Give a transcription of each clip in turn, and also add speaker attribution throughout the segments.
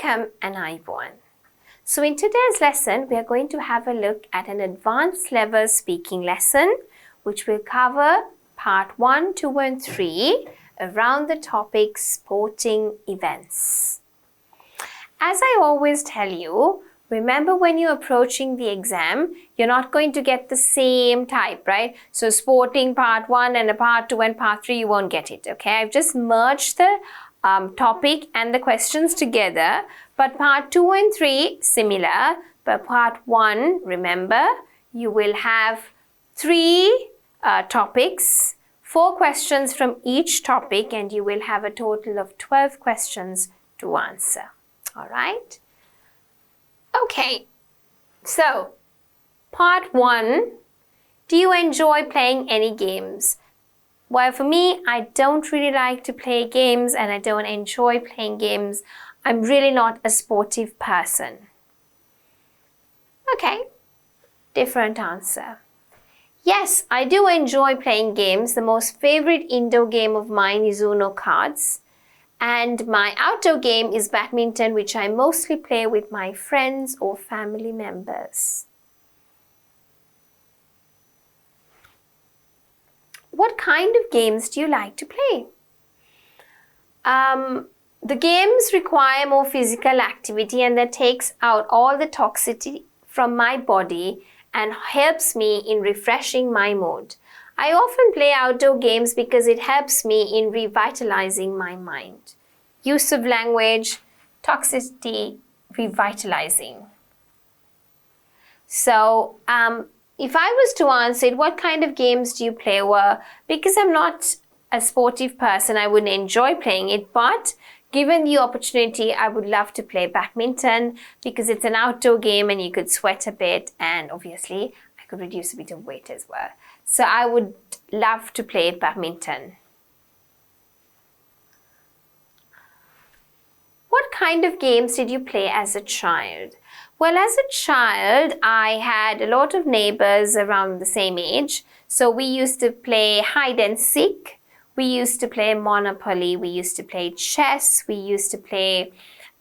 Speaker 1: Welcome and Aiwan. So in today's lesson, we are going to have a look at an advanced level speaking lesson, which will cover part 1, 2 and 3 around the topic sporting events. As I always tell you, remember when you're approaching the exam, you're not going to get the same type, right? So sporting part 1 and a part 2 and part 3, you won't get it, okay? I've just merged the topic and the questions together, but part 2 and 3 similar, but part 1, remember, you will have 3 topics, 4 questions from each topic, and you will have a total of 12 questions to answer. All right? Okay, so part 1, do you enjoy playing any games? Well, for me, I don't really like to play games and I don't enjoy playing games. I'm really not a sportive person. Okay, different answer. Yes, I do enjoy playing games. The most favorite indoor game of mine is Uno cards. And my outdoor game is badminton, which I mostly play with my friends or family members. What kind of games do you like to play? The games require more physical activity and that takes out all the toxicity from my body and helps me in refreshing my mood. I often play outdoor games because it helps me in revitalizing my mind. Use of language, toxicity, revitalizing. So, if I was to answer it, what kind of games do you play? Well, because I'm not a sportive person, I wouldn't enjoy playing it, but given the opportunity, I would love to play badminton because it's an outdoor game and you could sweat a bit and obviously I could reduce a bit of weight as well. So I would love to play badminton. What kind of games did you play as a child? Well, as a child, I had a lot of neighbors around the same age. So we used to play hide and seek. We used to play Monopoly. We used to play chess. We used to play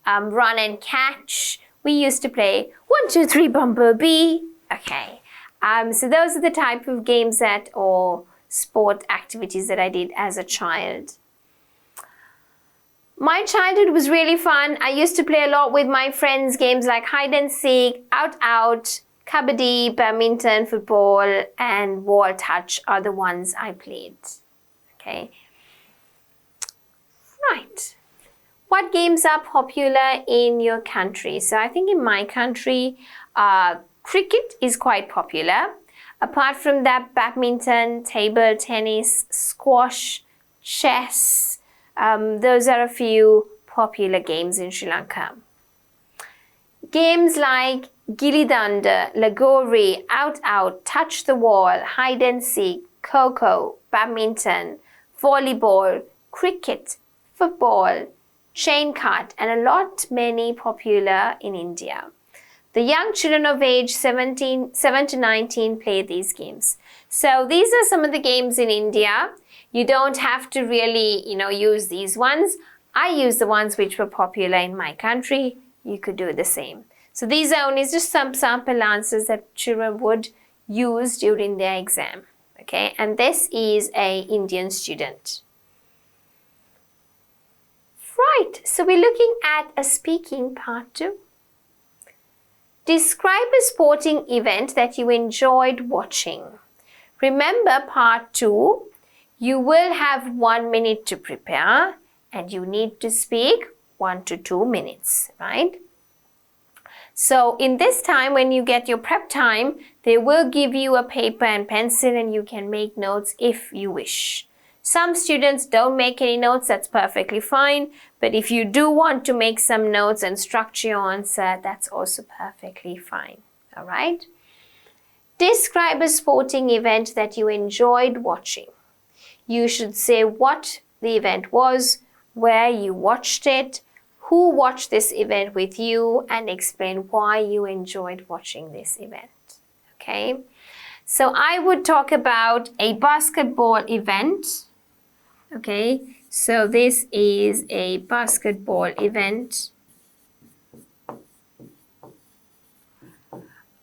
Speaker 1: run and catch. We used to play 1, 2, 3 Bumblebee. Okay. So those are the type of games or sport activities that I did as a child. My childhood was really fun. I used to play a lot with my friends, games like hide and seek, out, kabaddi, badminton, football, and wall touch are the ones I played. Okay. Right. What games are popular in your country? So I think in my country, cricket is quite popular. Apart from that, badminton, table tennis, squash, chess, those are a few popular games in Sri Lanka. Games like Gilli Danda, Lagori, out, touch the wall, hide and seek, Coco, badminton, volleyball, cricket, football, chain cut, and a lot many popular in India. The young children of age 7 to 19 play these games. So these are some of the games in India. You don't have to really, use these ones. I use the ones which were popular in my country. You could do the same. So these are only just some sample answers that children would use during their exam. Okay, and this is an Indian student. Right, so we're looking at a speaking part 2. Describe a sporting event that you enjoyed watching. Remember part 2, you will have 1 minute to prepare and you need to speak 1 to 2 minutes, right? So in this time, when you get your prep time, they will give you a paper and pencil and you can make notes if you wish. Some students don't make any notes, that's perfectly fine. But if you do want to make some notes and structure your answer, that's also perfectly fine. All right? Describe a sporting event that you enjoyed watching. You should say what the event was, where you watched it, who watched this event with you, and explain why you enjoyed watching this event. Okay? So I would talk about a basketball event. Okay, so this is a basketball event.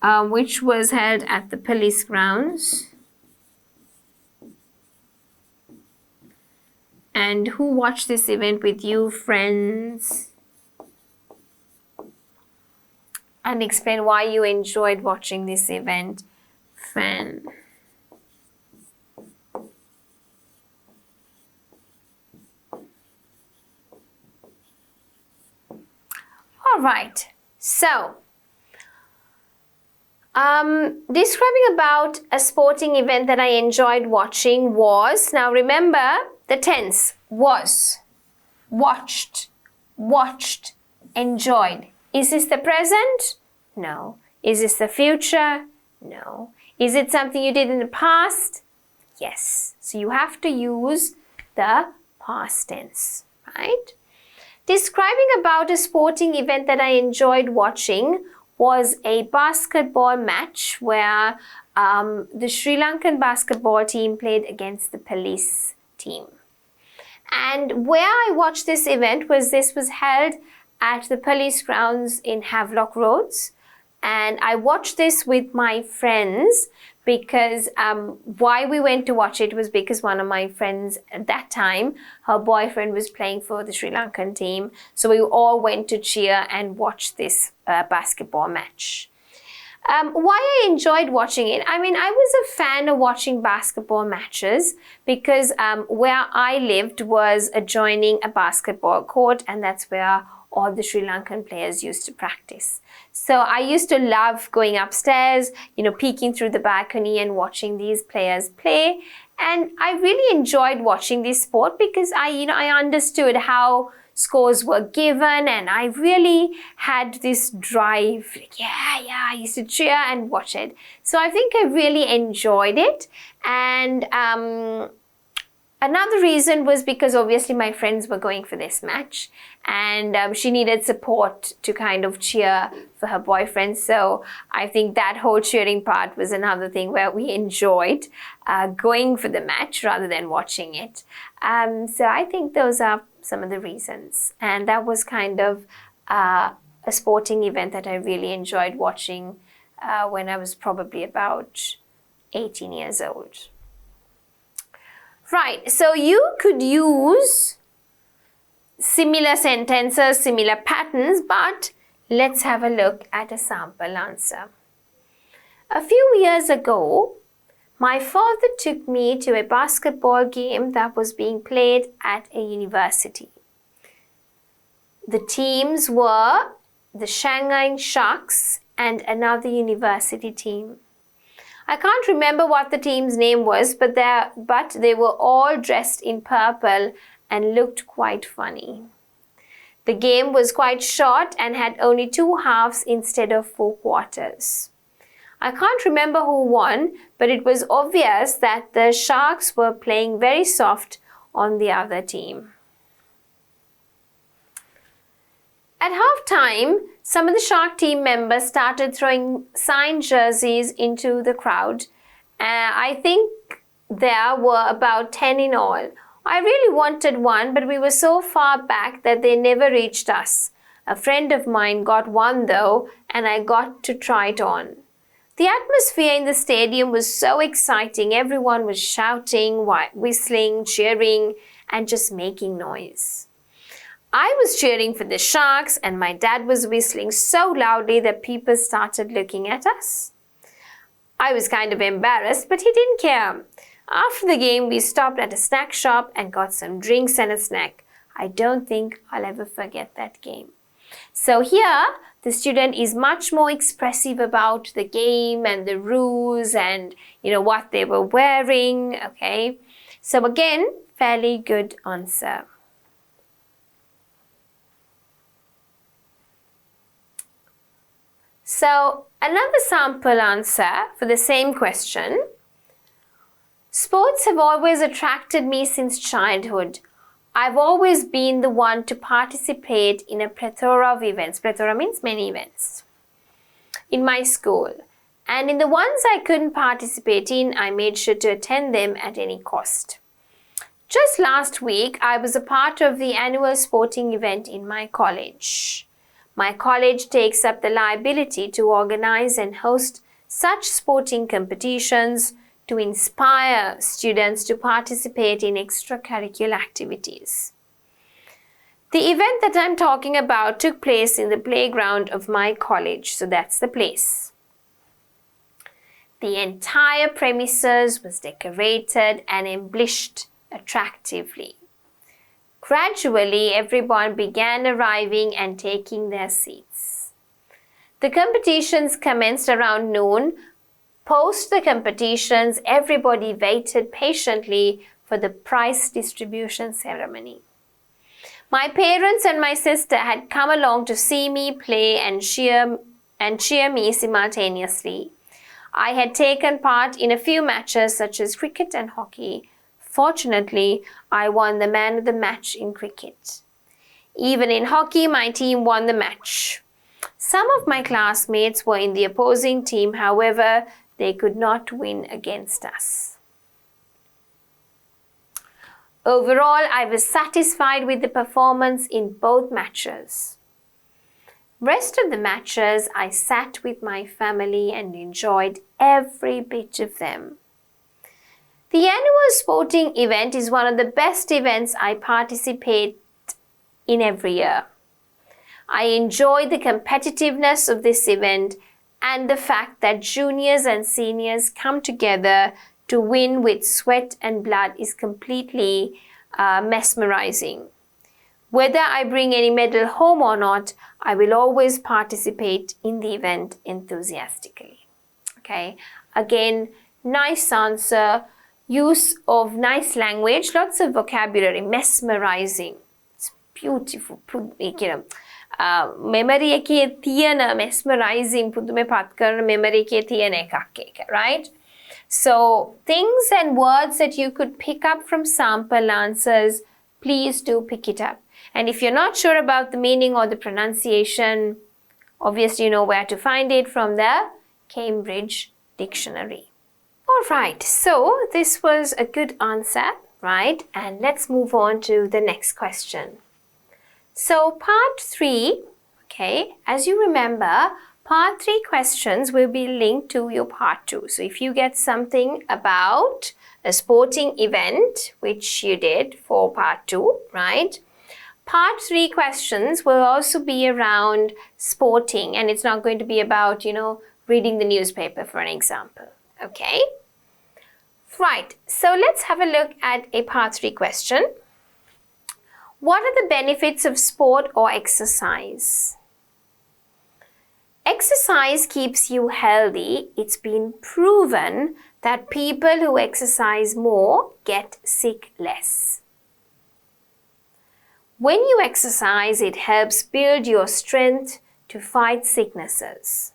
Speaker 1: which was held at the police grounds. And who watched this event with you, friends? And explain why you enjoyed watching this event, friend. All right, so describing about a sporting event that I enjoyed watching was, now remember the tense, was, watched, enjoyed. Is this the present? No. Is this the future? No. Is it something you did in the past? Yes. So you have to use the past tense, right? Describing about a sporting event that I enjoyed watching was a basketball match where the Sri Lankan basketball team played against the police team. And where I watched this event was held at the police grounds in Havelock Roads. And I watched this with my friends because why we went to watch it was because one of my friends at that time, her boyfriend was playing for the Sri Lankan team. So we all went to cheer and watch this basketball match. Why I enjoyed watching it? I mean, I was a fan of watching basketball matches because where I lived was adjoining a basketball court, and that's where all the Sri Lankan players used to practice. So I used to love going upstairs, peeking through the balcony and watching these players play. And I really enjoyed watching this sport because I understood how scores were given, and I really had this drive. I used to cheer and watch it. So I think I really enjoyed it. And another reason was because obviously my friends were going for this match, and she needed support to kind of cheer for her boyfriend. So I think that whole cheering part was another thing where we enjoyed going for the match rather than watching it. So I think those are some of the reasons. And that was kind of a sporting event that I really enjoyed watching when I was probably about 18 years old. Right, so you could use similar sentences, similar patterns, but let's have a look at a sample answer. A few years ago, my father took me to a basketball game that was being played at a university. The teams were the Shanghai Sharks and another university team. I can't remember what the team's name was, but they were all dressed in purple and looked quite funny. The game was quite short and had only 2 halves instead of 4 quarters. I can't remember who won, but it was obvious that the Sharks were playing very soft on the other team. At halftime, some of the Shark team members started throwing signed jerseys into the crowd. I think there were about 10 in all. I really wanted one, but we were so far back that they never reached us. A friend of mine got one though, and I got to try it on. The atmosphere in the stadium was so exciting. Everyone was shouting, whistling, cheering, and just making noise. I was cheering for the Sharks, and my dad was whistling so loudly that people started looking at us. I was kind of embarrassed, but he didn't care. After the game, we stopped at a snack shop and got some drinks and a snack. I don't think I'll ever forget that game. So here, the student is much more expressive about the game and the rules and, what they were wearing, okay? So again, fairly good answer. So another sample answer for the same question. Sports have always attracted me since childhood. I've always been the one to participate in a plethora of events. Plethora means many events. In my school. And in the ones I couldn't participate in, I made sure to attend them at any cost. Just last week, I was a part of the annual sporting event in my college. My college takes up the liability to organize and host such sporting competitions to inspire students to participate in extracurricular activities. The event that I'm talking about took place in the playground of my college, so that's the place. The entire premises was decorated and embellished attractively. Gradually, everyone began arriving and taking their seats. The competitions commenced around noon. Post the competitions, everybody waited patiently for the prize distribution ceremony. My parents and my sister had come along to see me play and cheer me simultaneously. I had taken part in a few matches such as cricket and hockey. Fortunately, I won the man of the match in cricket. Even in hockey, my team won the match. Some of my classmates were in the opposing team, however, they could not win against us. Overall, I was satisfied with the performance in both matches. Rest of the matches, I sat with my family and enjoyed every bit of them. The annual sporting event is one of the best events I participate in every year. I enjoy the competitiveness of this event and the fact that juniors and seniors come together to win with sweat and blood is completely mesmerizing. Whether I bring any medal home or not, I will always participate in the event enthusiastically. Okay, again, nice answer, use of nice language, lots of vocabulary, mesmerizing. It's beautiful. Memory එකේ තියෙන mesmerizing පුදුමේ පත් කරන memory එකේ තියෙන එකක් ඒක, right? So things and words that you could pick up from sample answers, please do pick it up. And if you're not sure about the meaning or the pronunciation, obviously you know where to find it from the Cambridge Dictionary. All right, so this was a good answer, right? And let's move on to the next question. So part 3, okay, as you remember, part 3 questions will be linked to your part 2. So if you get something about a sporting event, which you did for part 2, right? Part 3 questions will also be around sporting, and it's not going to be about, reading the newspaper, for an example, okay? Right, so let's have a look at a part 3 question. What are the benefits of sport or exercise? Exercise keeps you healthy. It's been proven that people who exercise more get sick less. When you exercise, it helps build your strength to fight sicknesses.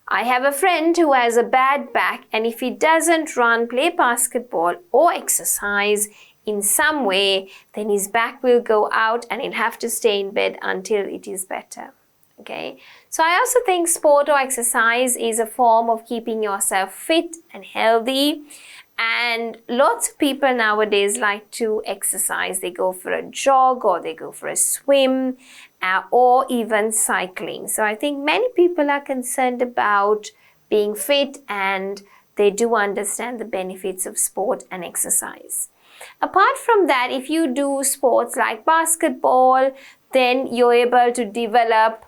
Speaker 1: I have a friend who has a bad back, and if he doesn't run, play basketball, or exercise in some way, then his back will go out and he'll have to stay in bed until it is better. Okay, so I also think sport or exercise is a form of keeping yourself fit and healthy. And lots of people nowadays like to exercise. They go for a jog or they go for a swim or even cycling. So I think many people are concerned about being fit and they do understand the benefits of sport and exercise. Apart from that, if you do sports like basketball, then you're able to develop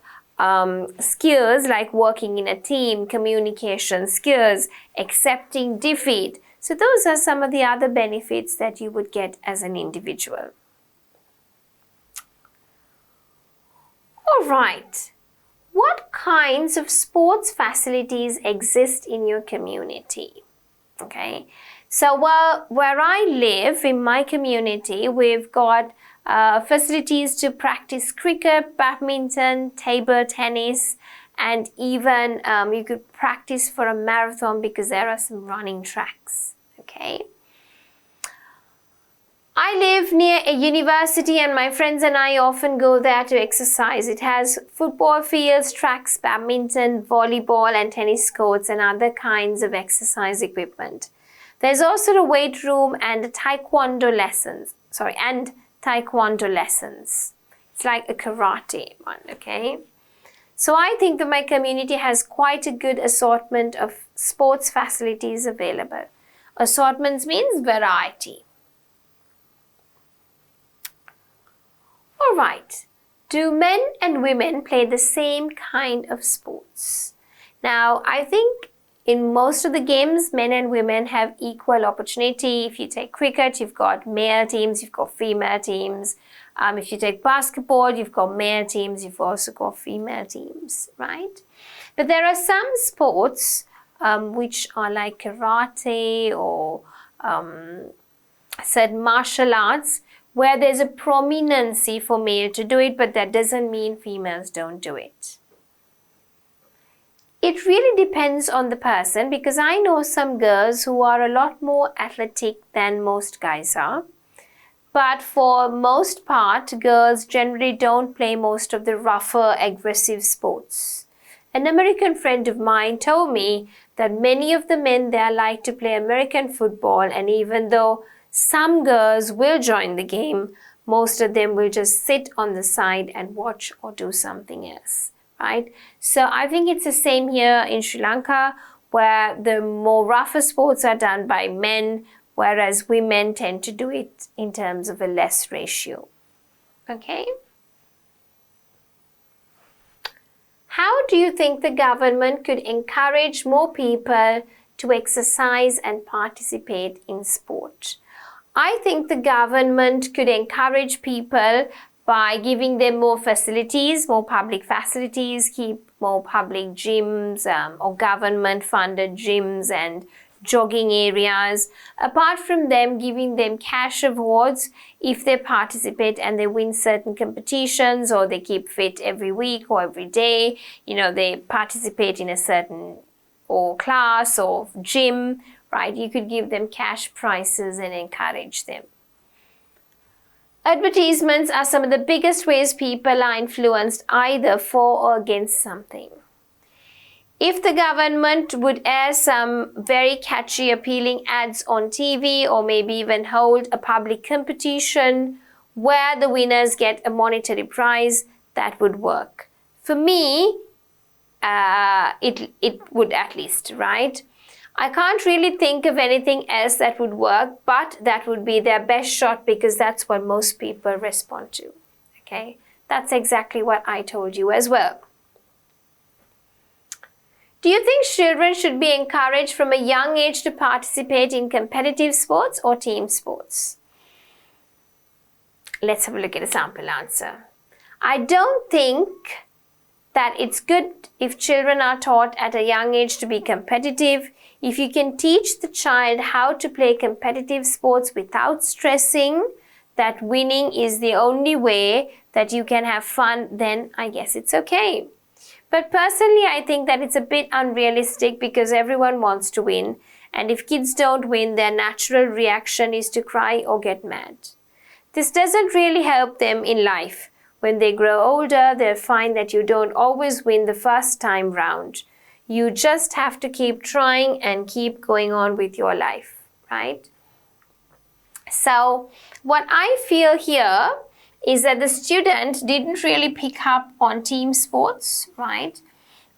Speaker 1: skills like working in a team, communication skills, accepting defeat. So those are some of the other benefits that you would get as an individual. All right. What kinds of sports facilities exist in your community? Okay. So where I live in my community, we've got facilities to practice cricket, badminton, table tennis, and even you could practice for a marathon because there are some running tracks. Okay. I live near a university and my friends and I often go there to exercise. It has football fields, tracks, badminton, volleyball and tennis courts and other kinds of exercise equipment. There's also a weight room and taekwondo lessons. It's like a karate one, okay? So I think that my community has quite a good assortment of sports facilities available. Assortments means variety. Alright, do men and women play the same kind of sports? Now, I think in most of the games, men and women have equal opportunity. If you take cricket, you've got male teams, you've got female teams. If you take basketball, you've got male teams, you've also got female teams, right? But there are some sports which are like karate or certain martial arts where there's a prominency for male to do it, but that doesn't mean females don't do it. It really depends on the person, because I know some girls who are a lot more athletic than most guys are. But for most part, girls generally don't play most of the rougher, aggressive sports. An American friend of mine told me that many of the men there like to play American football, and even though some girls will join the game, most of them will just sit on the side and watch or do something else, right? So I think it's the same here in Sri Lanka, where the more rougher sports are done by men, whereas women tend to do it in terms of a less ratio. Okay? How do you think the government could encourage more people to exercise and participate in sport? I think the government could encourage people by giving them more facilities, more public facilities, keep more public gyms or government-funded gyms and jogging areas. Apart from them, giving them cash awards if they participate and they win certain competitions, or they keep fit every week or every day, they participate in a certain class or gym, right? You could give them cash prizes and encourage them. Advertisements are some of the biggest ways people are influenced either for or against something. If the government would air some very catchy, appealing ads on TV, or maybe even hold a public competition where the winners get a monetary prize, that would work. For me, it would at least, right? I can't really think of anything else that would work, but that would be their best shot, because that's what most people respond to. Okay? That's exactly what I told you as well. Do you think children should be encouraged from a young age to participate in competitive sports or team sports? Let's have a look at a sample answer. I don't think that it's good if children are taught at a young age to be competitive. If you can teach the child how to play competitive sports without stressing that winning is the only way that you can have fun, then I guess it's okay. But personally, I think that it's a bit unrealistic, because everyone wants to win. And if kids don't win, their natural reaction is to cry or get mad. This doesn't really help them in life. When they grow older, they'll find that you don't always win the first time round. You just have to keep trying and keep going on with your life, right? So what I feel here is that the student didn't really pick up on team sports, right?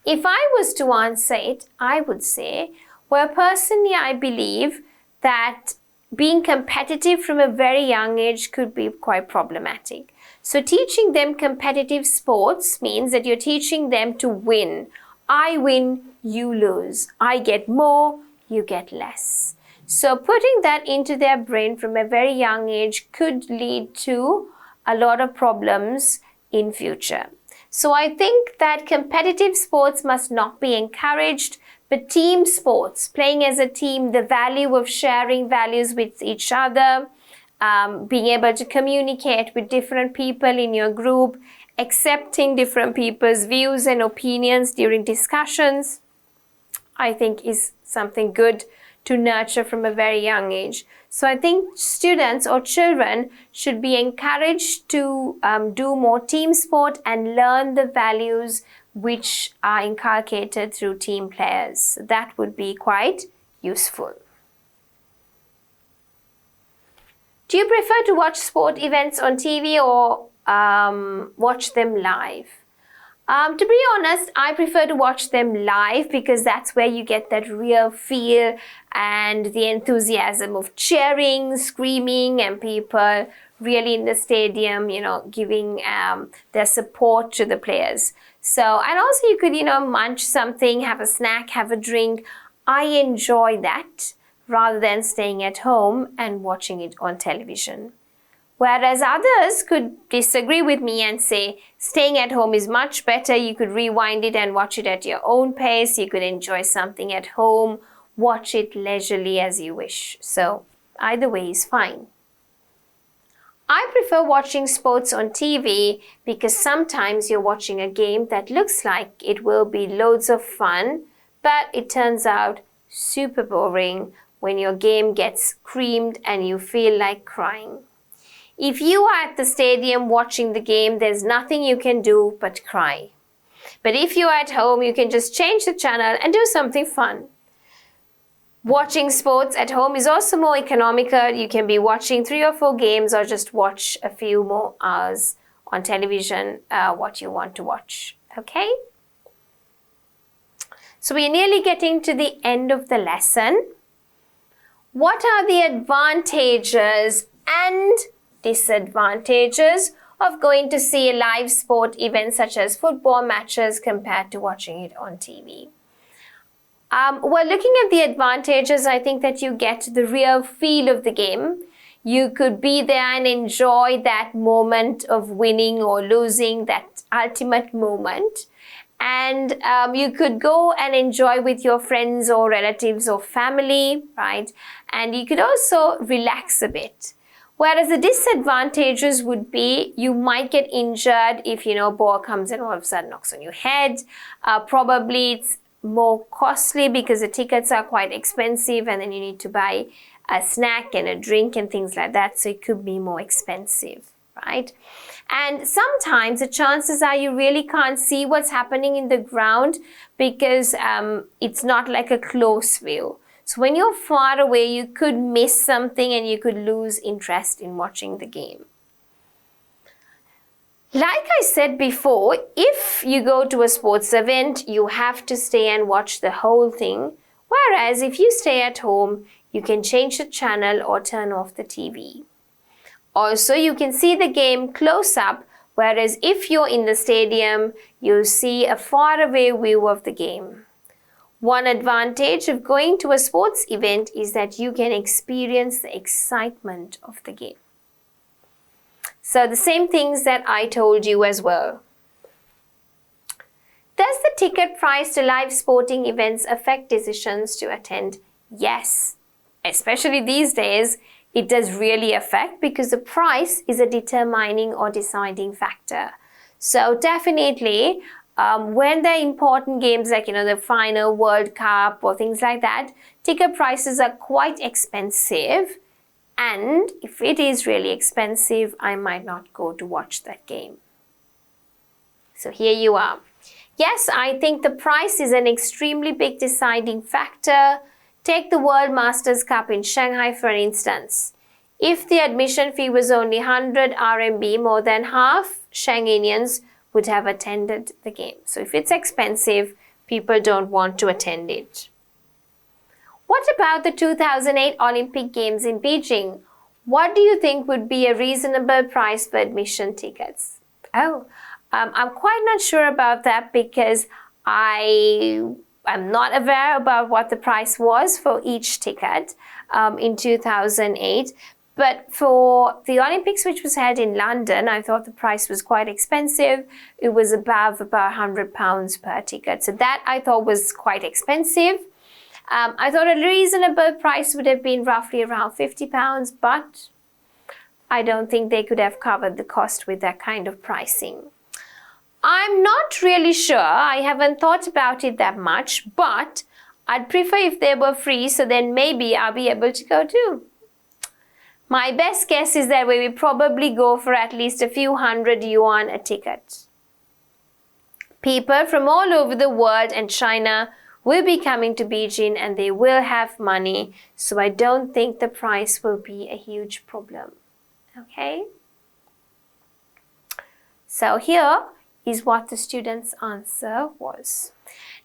Speaker 1: If I was to answer it, I would say, well, personally, I believe that being competitive from a very young age could be quite problematic. So teaching them competitive sports means that you're teaching them to win. I win, you lose. I get more, you get less. So putting that into their brain from a very young age could lead to a lot of problems in future. So I think that competitive sports must not be encouraged, but team sports, playing as a team, the value of sharing values with each other, being able to communicate with different people in your group, accepting different people's views and opinions during discussions, I think is something good to nurture from a very young age. So I think students or children should be encouraged to do more team sport and learn the values which are inculcated through team players. That would be quite useful. Do you prefer to watch sport events on TV or watch them live? To be honest, I prefer to watch them live because that's where you get that real feel and the enthusiasm of cheering, screaming, and people really in the stadium, giving their support to the players. So, and also you could, munch something, have a snack, have a drink. I enjoy that rather than staying at home and watching it on television. Whereas others could disagree with me and say staying at home is much better. You could rewind it and watch it at your own pace. You could enjoy something at home, watch it leisurely as you wish. So either way is fine. I prefer watching sports on TV because sometimes you're watching a game that looks like it will be loads of fun, but it turns out super boring when your game gets screamed and you feel like crying. If you are at the stadium watching the game, there's nothing you can do but cry. But if you're at home, you can just change the channel and do something fun. Watching sports at home is also more economical. You can be watching 3 or 4 games or just watch a few more hours on television, what you want to watch. Okay? So we're nearly getting to the end of the lesson. What are the advantages and disadvantages of going to see a live sport event such as football matches compared to watching it on TV? Well, looking at the advantages, I think that you get the real feel of the game. You could be there and enjoy that moment of winning or losing, that ultimate moment. And you could go and enjoy with your friends or relatives or family, right? And you could also relax a bit. Whereas the disadvantages would be you might get injured if, a ball comes and all of a sudden knocks on your head. Probably it's more costly because the tickets are quite expensive and then you need to buy a snack and a drink and things like that. So it could be more expensive, right? And sometimes the chances are you really can't see what's happening in the ground because it's not like a close view. So when you're far away, you could miss something and you could lose interest in watching the game. Like I said before, if you go to a sports event, you have to stay and watch the whole thing. Whereas if you stay at home, you can change the channel or turn off the TV. Also, you can see the game close up, whereas if you're in the stadium, you'll see a far away view of the game. One advantage of going to a sports event is that you can experience the excitement of the game. So the same things that I told you as well. Does the ticket price to live sporting events affect decisions to attend? Yes, especially these days, it does really affect because the price is a determining or deciding factor. So definitely, when there are important games like, the final World Cup or things like that, ticket prices are quite expensive. And if it is really expensive, I might not go to watch that game. So here you are. Yes, I think the price is an extremely big deciding factor. Take the World Masters Cup in Shanghai, for instance. If the admission fee was only 100 RMB, more than half Shanghainians would have attended the game. So if it's expensive, people don't want to attend it. What about the 2008 Olympic Games in Beijing? What do you think would be a reasonable price for admission tickets? I'm quite not sure about that because I'm not aware about what the price was for each ticket in 2008. But for the Olympics, which was held in London, I thought the price was quite expensive. It was above about £100 per ticket. So that I thought was quite expensive. I thought a reasonable price would have been roughly around £50, but I don't think they could have covered the cost with that kind of pricing. I'm not really sure. I haven't thought about it that much, but I'd prefer if they were free, so then maybe I'll be able to go too. My best guess is that we will probably go for at least a few hundred yuan a ticket. People from all over the world and China will be coming to Beijing and they will have money, so I don't think the price will be a huge problem. Okay? So here is what the student's answer was.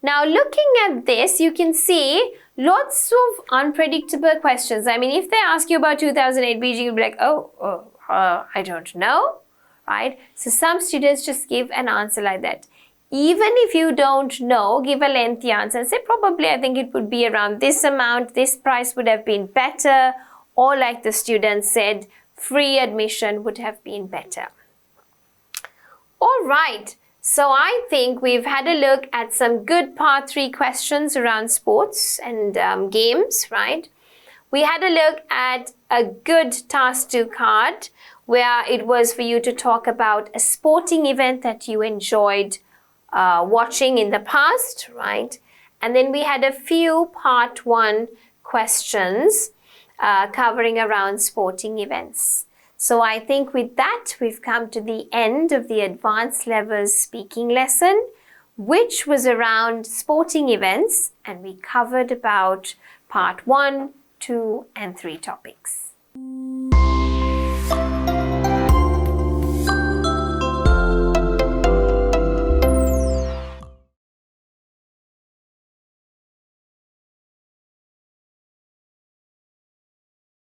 Speaker 1: Now looking at this, you can see lots of unpredictable questions. I mean, if they ask you about 2008 Beijing, you'll be like, I don't know, right? So some students just give an answer like that. Even if you don't know, give a lengthy answer and say, probably I think it would be around this amount, this price would have been better, or like the student said, free admission would have been better. All right, so I think we've had a look at some good part 3 questions around sports and games, right? We had a look at a good task 2 card where it was for you to talk about a sporting event that you enjoyed watching in the past, right? And then we had a few part 1 questions covering around sporting events. So I think with that, we've come to the end of the advanced levels speaking lesson, which was around sporting events, and we covered about part 1, 2, and 3 topics.